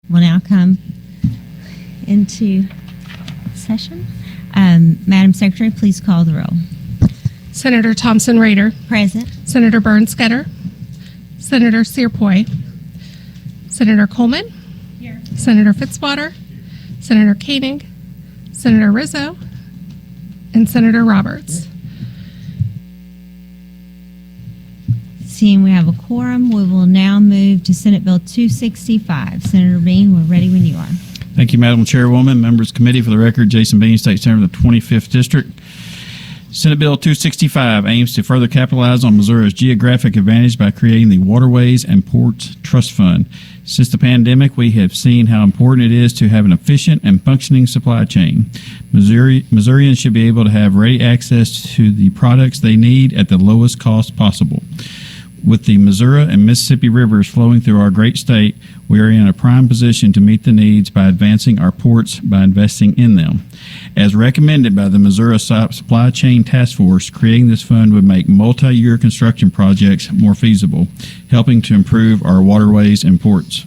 We'll now come into session. Madam Secretary, please call the roll. Senator Thompson Rader. Present. Senator Burns Scudder. Senator Searpoy. Senator Coleman. Here. Senator Fitzwater. Senator Koenig. Senator Rizzo. And Senator Roberts. Seeing we have a quorum, we will now move to Senate Bill 265. Senator Bean, we're ready when you are. Thank you, Madam Chairwoman. Members of the committee, for the record, Jason Bean, State Senator of the 25th District. Senate Bill 265 aims to further capitalize on Missouri's geographic advantage by creating the Waterways and Ports Trust Fund. Since the pandemic, we have seen how important it is to have an efficient and functioning supply chain. Missourians should be able to have ready access to the products they need at the lowest cost possible. With the Missouri and Mississippi rivers flowing through our great state, we are in a prime position to meet the needs by advancing our ports by investing in them. As recommended by the Missouri Supply Chain Task Force, creating this fund would make multi-year construction projects more feasible, helping to improve our waterways and ports.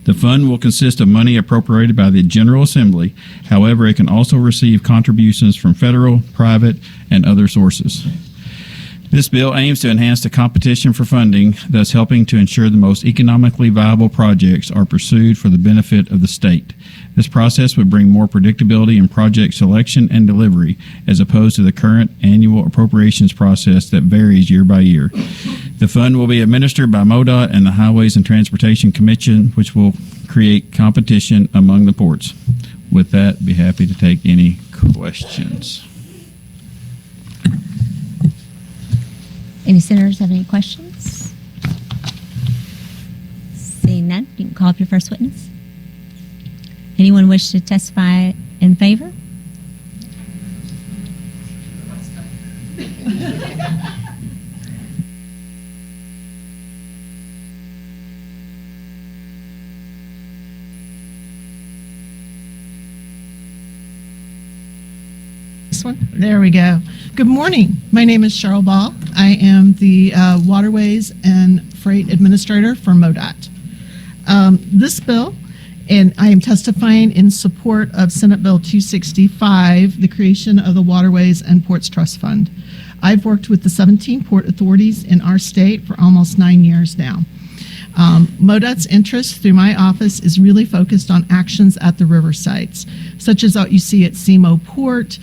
The fund will consist of money appropriated by the General Assembly. However, it can also receive contributions from federal, private, and other sources. This bill aims to enhance the competition for funding, thus helping to ensure the most economically viable projects are pursued for the benefit of the state. This process would bring more predictability in project selection and delivery, as opposed to the current annual appropriations process that varies year by year. The fund will be administered by MoDOT and the Highways and Transportation Commission, which will create competition among the ports. With that, I'd be happy to take any questions. Any senators have any questions? Seeing none, you can call up your first witness. Anyone wish to testify in favor? There we go. Good morning. My name is Cheryl Ball. I am the Waterways and Freight Administrator for MoDOT. This bill, and I am testifying in support of Senate Bill 265, the creation of the Waterways and Ports Trust Fund. I've worked with the 17 port authorities in our state for almost 9 years now. MoDOT's interest through my office is really focused on actions at the river sites, such as what you see at SEMO Port,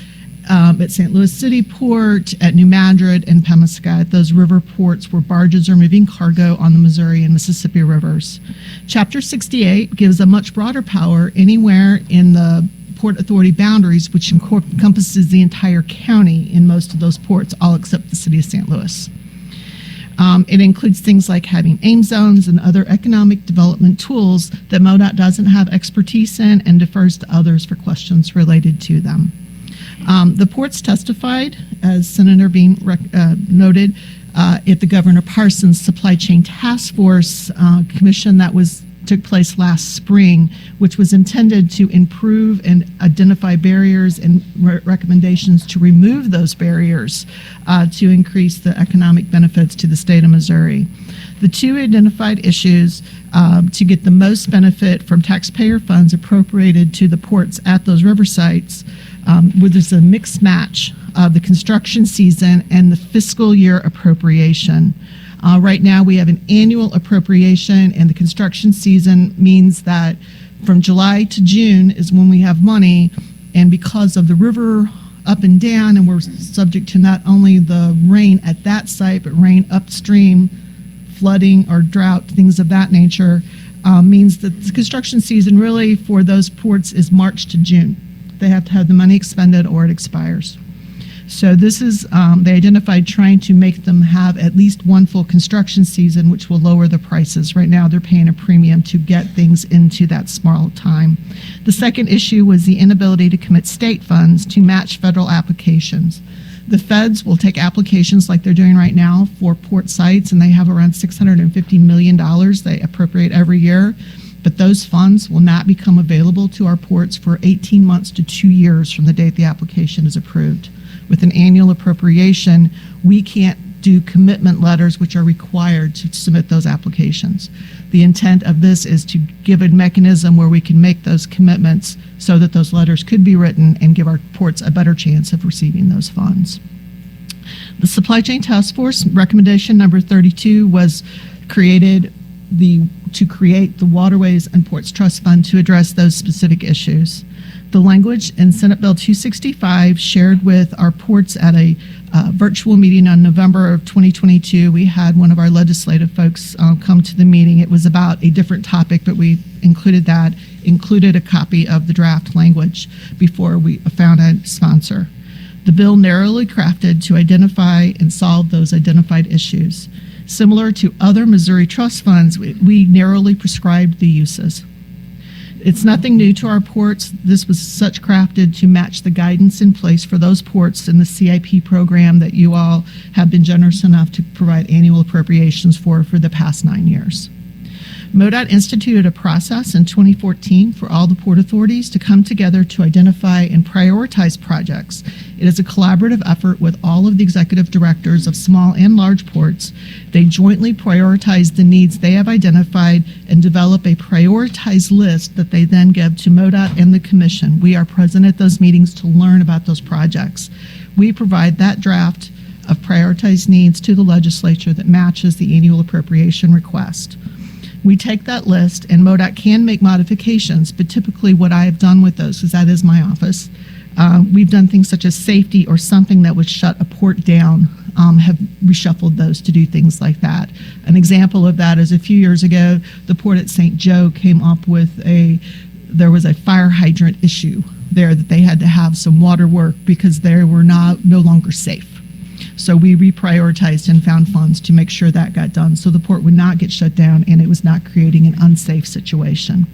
at St. Louis City Port, at New Madrid, and Pemiscot, those river ports where barges are moving cargo on the Missouri and Mississippi rivers. Chapter 68 gives a much broader power anywhere in the Port Authority boundaries, which encompasses the entire county in most of those ports, all except the city of St. Louis. It includes things like having AIM zones and other economic development tools that MoDOT doesn't have expertise in and defers to others for questions related to them. The ports testified, as Senator Bean noted, at the Governor Parsons Supply Chain Task Force commission that took place last spring, which was intended to improve and identify barriers and recommendations to remove those barriers to increase the economic benefits to the state of Missouri. The two identified issues to get the most benefit from taxpayer funds appropriated to the ports at those river sites, where there's a mixed match of the construction season and the fiscal year appropriation. Right now we have an annual appropriation, and the construction season means that from July to June is when we have money, and because of the river up and down, and we're subject to not only the rain at that site, but rain upstream, flooding or drought, things of that nature, means that the construction season really for those ports is March to June. They have to have the money expended or it expires. So this is, they identified trying to make them have at least one full construction season, which will lower the prices. Right now they're paying a premium to get things into that small time. The second issue was the inability to commit state funds to match federal applications. The feds will take applications like they're doing right now for port sites, and they have around $650 million they appropriate every year. But those funds will not become available to our ports for 18 months to 2 years from the date the application is approved. With an annual appropriation, we can't do commitment letters, which are required to submit those applications. The intent of this is to give a mechanism where we can make those commitments so that those letters could be written and give our ports a better chance of receiving those funds. The Supply Chain Task Force recommendation number 32 was created to create the Waterways and Ports Trust Fund to address those specific issues. The language in Senate Bill 265 shared with our ports at a virtual meeting on November of 2022. We had one of our legislative folks come to the meeting. It was about a different topic, but we included a copy of the draft language before we found a sponsor. The bill narrowly crafted to identify and solve those identified issues. Similar to other Missouri trust funds, we narrowly prescribed the uses. It's nothing new to our ports. This was such crafted to match the guidance in place for those ports in the CIP program that you all have been generous enough to provide annual appropriations for the past 9 years. MoDOT instituted a process in 2014 for all the port authorities to come together to identify and prioritize projects. It is a collaborative effort with all of the executive directors of small and large ports. They jointly prioritize the needs they have identified and develop a prioritized list that they then give to MoDOT and the Commission. We are present at those meetings to learn about those projects. We provide that draft of prioritized needs to the legislature that matches the annual appropriation request. We take that list, and MoDOT can make modifications, but typically what I have done with those, because that is my office, we've done things such as safety or something that would shut a port down, have reshuffled those to do things like that. An example of that is a few years ago, the port at St. Joe came up with there was a fire hydrant issue there that they had to have some water work because they were no longer safe. So we reprioritized and found funds to make sure that got done so the port would not get shut down and it was not creating an unsafe situation.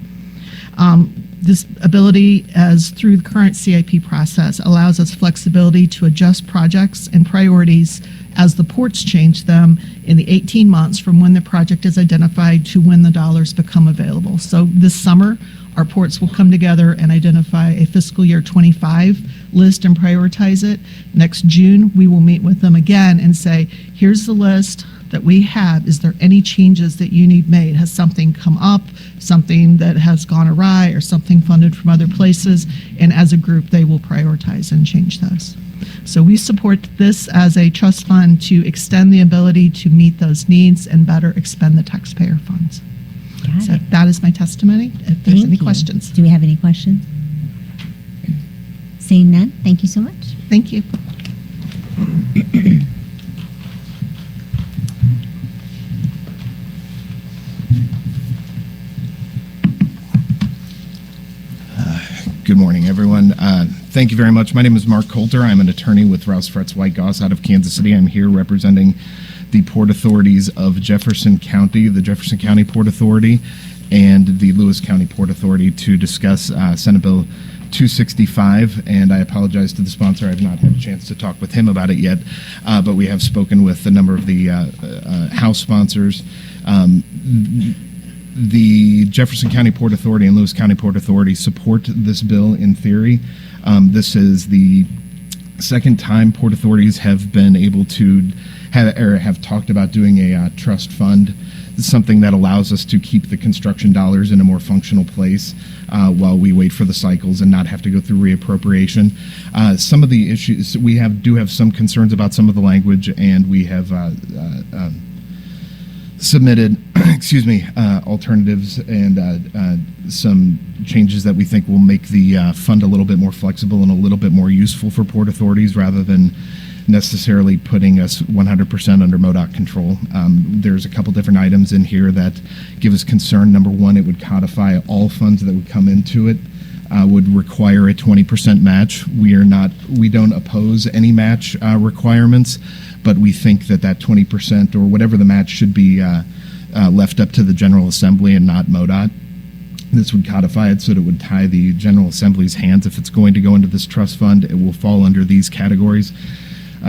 This ability, as through the current CIP process, allows us flexibility to adjust projects and priorities as the ports change them in the 18 months from when the project is identified to when the dollars become available. So this summer, our ports will come together and identify a fiscal year 25 list and prioritize it. Next June, we will meet with them again and say, here's the list that we have. Is there any changes that you need made? Has something come up, something that has gone awry, or something funded from other places? And as a group, they will prioritize and change those. So we support this as a trust fund to extend the ability to meet those needs and better expend the taxpayer funds. Got So it. that is my testimony. If there's Thank any you. questions. Do we have any questions? Seeing none, thank you so much. Thank you. Good morning, everyone. Thank you very much. My name is Mark Coulter. I'm an attorney with Rouse Fretz White Goss out of Kansas City. I'm here representing the Port Authorities of Jefferson County, the Jefferson County Port Authority, and the Lewis County Port Authority to discuss Senate Bill 265. And I apologize to the sponsor. I've not had a chance to talk with him about it yet, but we have spoken with a number of the House sponsors. The Jefferson County Port Authority and Lewis County Port Authority support this bill in theory. This is the second time port authorities have been able to have talked about doing a trust fund. This is something that allows us to keep the construction dollars in a more functional place while we wait for the cycles and not have to go through reappropriation. Some of the issues do have some concerns about some of the language, and we have submitted alternatives and some changes that we think will make the fund a little bit more flexible and a little bit more useful for port authorities rather than necessarily putting us 100% under MoDOT control. There's a couple different items in here that give us concern. Number one, it would codify all funds that would come into it, would require a 20% match. We don't oppose any match requirements, but we think that 20% or whatever the match should be left up to the General Assembly and not MoDOT. This would codify it so that it would tie the General Assembly's hands. If it's going to go into this trust fund, it will fall under these categories.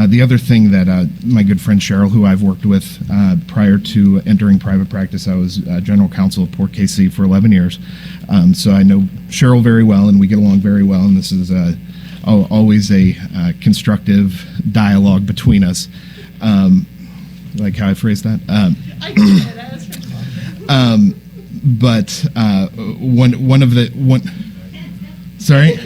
The other thing that my good friend Cheryl, who I've worked with prior to entering private practice, I was general counsel of Port KC for 11 years. So I know Cheryl very well, and we get along very well, and this is always a constructive dialogue between us. Like how I phrased that? I did. I was But one of the sorry.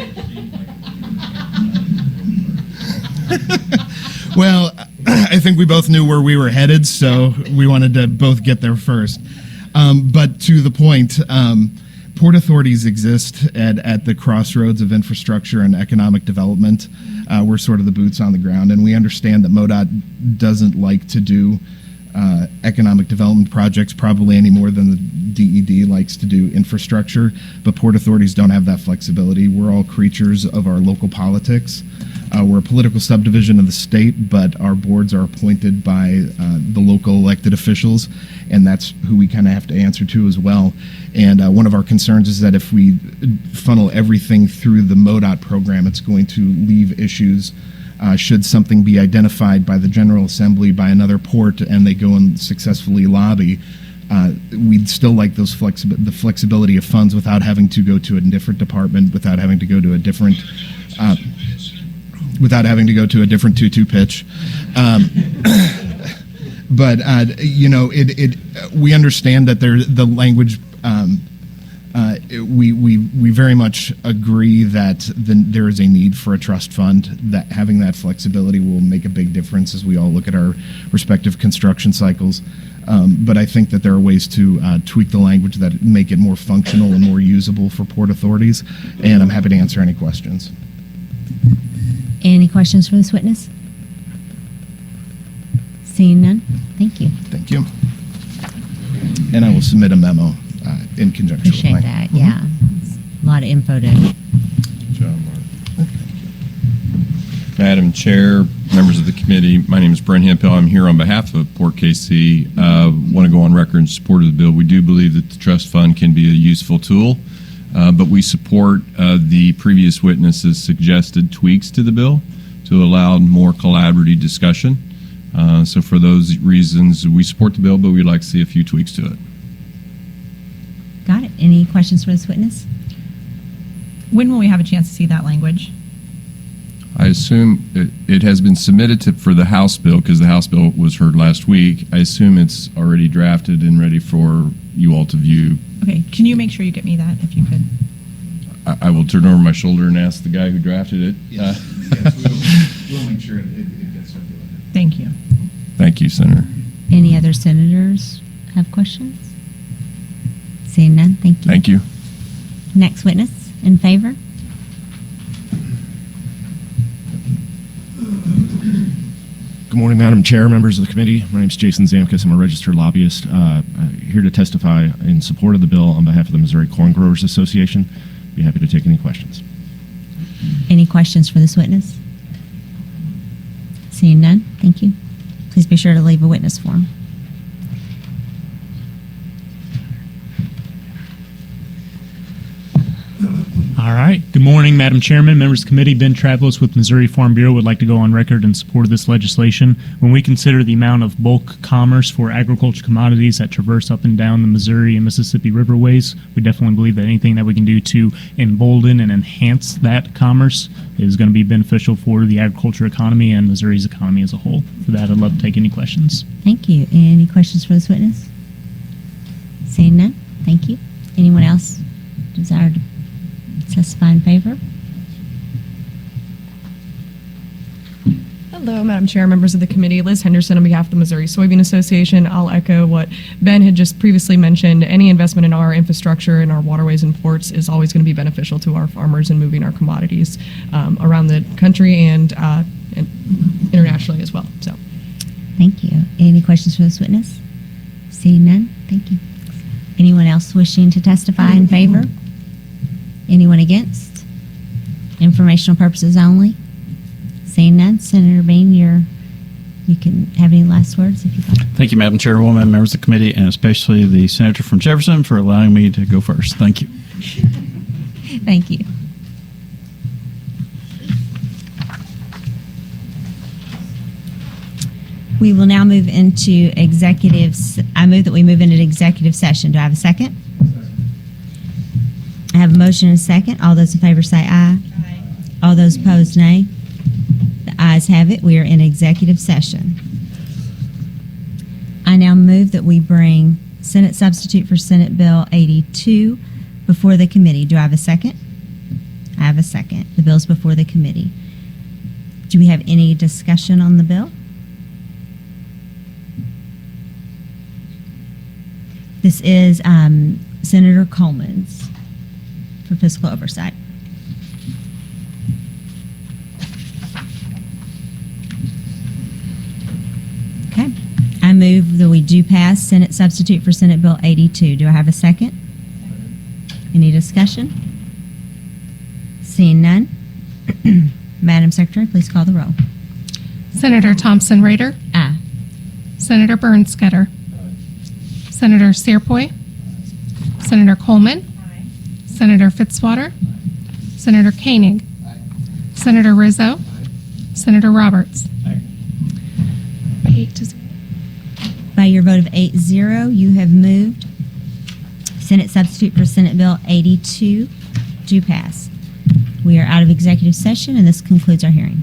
Well, I think we both knew where we were headed, so we wanted to both get there first. But to the point, port authorities exist at the crossroads of infrastructure and economic development. We're sort of the boots on the ground, and we understand that MoDOT doesn't like to do economic development projects probably any more than the DED likes to do infrastructure, but port authorities don't have that flexibility. We're all creatures of our local politics. We're a political subdivision of the state, but our boards are appointed by the local elected officials, and that's who we kind of have to answer to as well. And one of our concerns is that if we funnel everything through the MoDOT program, it's going to leave issues should something be identified by the General Assembly by another port and they go and successfully lobby. We'd still like those the flexibility of funds without having to go to a different department, without having to go to a different 2-2 pitch. But we understand that the language. We very much agree that there is a need for a trust fund, that having that flexibility will make a big difference as we all look at our respective construction cycles. But I think that there are ways to tweak the language that make it more functional and more usable for port authorities, and I'm happy to answer any questions. Any questions for this witness? Seeing none, thank you. Thank you. And I will submit a memo in conjunction with Appreciate that, yeah. It's a lot of info to. Madam Chair, members of the committee, my name is Brent Hemphill. I'm here on behalf of Port KC. Want to go on record in support of the bill. We do believe that the trust fund can be a useful tool, but we support the previous witnesses' suggested tweaks to the bill to allow more collaborative discussion. So for those reasons, we support the bill, but we'd like to see a few tweaks to it. Got it. Any questions for this witness? When will we have a chance to see that language? I assume it has been submitted for the House bill because the House bill was heard last week. I assume it's already drafted and ready for you all to view. Okay, can you make sure you get me that if you could? I will turn over my shoulder and ask the guy who drafted it. Yes, we'll make sure it gets circulated. Thank you. Thank you, Senator. Any other senators have questions? Seeing none, thank you. Thank you. Next witness, in favor? Good morning, Madam Chair, members of the committee. My name is Jason Zamkus. I'm a registered lobbyist here to testify in support of the bill on behalf of the Missouri Corn Growers Association. Be happy to take any questions. Any questions for this witness? Seeing none, thank you. Please be sure to leave a witness form. All right. Good morning, Madam Chairman, members of the committee. Ben Travelis with Missouri Farm Bureau would like to go on record in support of this legislation. When we consider the amount of bulk commerce for agriculture commodities that traverse up and down the Missouri and Mississippi riverways, we definitely believe that anything that we can do to embolden and enhance that commerce is going to be beneficial for the agriculture economy and Missouri's economy as a whole. For that, I'd love to take any questions. Thank you. Any questions for this witness? Seeing none, thank you. Anyone else desire to testify in favor? Hello, Madam Chair, members of the committee. Liz Henderson on behalf of the Missouri Soybean Association. I'll echo what Ben had just previously mentioned. Any investment in our infrastructure and our waterways and ports is always going to be beneficial to our farmers and moving our commodities around the country and internationally as well. So, Thank you. Any questions for this witness? Seeing none, thank you. Anyone else wishing to testify in favor? Anyone against? Informational purposes only? Seeing none, Senator Bean, you can have any last words if you'd like. Thank you, Madam Chairwoman, members of the committee, and especially the Senator from Jefferson for allowing me to go first. Thank you. Thank you. We will now move into executives. I move that we move into executive session. Do I have a second? I have a motion and a second. All those in favor say aye. Aye. All those opposed, nay. The ayes have it. We are in executive session. I now move that we bring Senate substitute for Senate Bill 82 before the committee. Do I have a second? I have a second. The bill's before the committee. Do we have any discussion on the bill? This is Senator Coleman's for fiscal oversight. Okay. I move that we do pass Senate substitute for Senate Bill 82. Do I have a second? Any discussion? Seeing none. Madam Secretary, please call the roll. Senator Thompson Rader, Aye. Senator Bernstetter, Senator Searpoy, Senator Coleman, Senator Fitzwater, Senator Koenig, Senator Rizzo, Senator Roberts. 8-0. By your vote of 8-0, you have moved Senate substitute for Senate Bill 82 to pass. We are out of executive session, and this concludes our hearing.